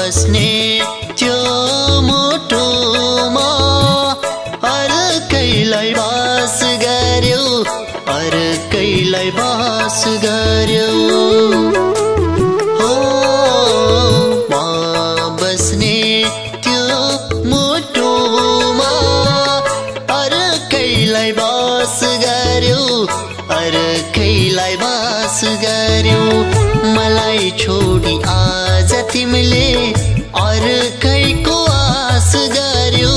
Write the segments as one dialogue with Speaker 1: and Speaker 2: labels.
Speaker 1: बस्ने त्यो मुटुमा अर्कैलाई बास गर्यो अर्कैलाई बास गर्यो हो म बस्ने त्यो मुटुमा अर्कैलाई बास गर्यो अर्कैलाई बास गर्यो मलाई छोडी आज तिमीले अर्कैको आस गर्यो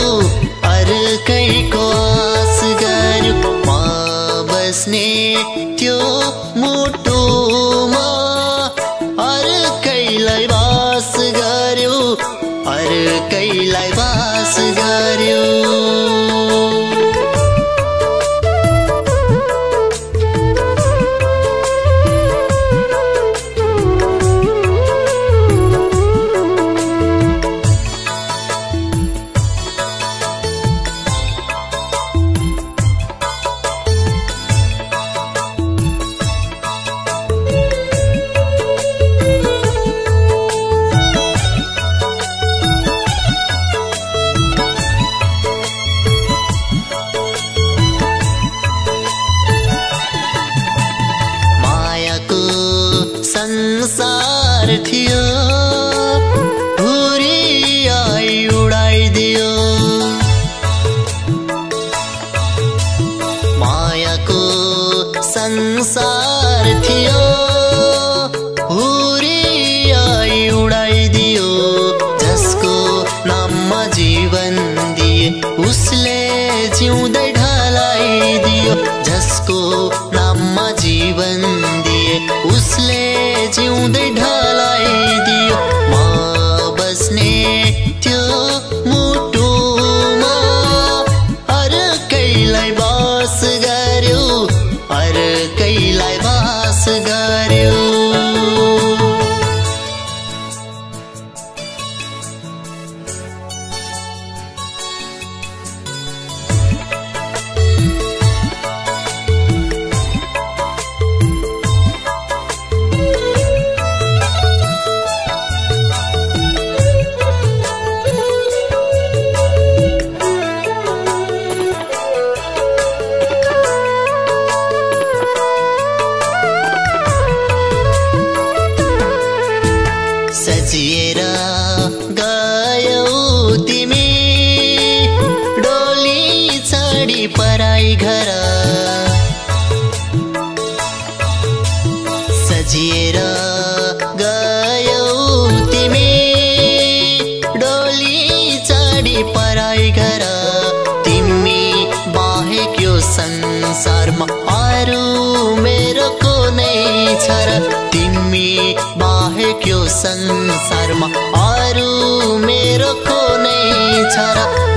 Speaker 1: अर्कैको आस गर्यो म बस्ने त्यो मुटुमा अर्कैलाई बास गर्यो अर्कैलाई बास गर्यो संसार थियो हुरियाई उडाइदियो मायाको संसार थियो हुरियाई उडाइदियो जसको नाममा जीवन दिए उसले जिउँदै ढलाइदियो जसको नाममा जीवन दिए उसले जिउँदै ढलाइदियो म बस्ने त्यो मुटुमा अर्कैलाई बास गर्यो अर्कैलाई बास गर्यो सजिएर गयौ तिमी डोली चढी पराई घर सजिएर गयौ तिमी डोली चढी पराई घर तिमी बाहेक यो संसारमा अरू मेरो कुनै छ र तिमी बाहेक यो संसारमा अरू मेरो कुनै छ र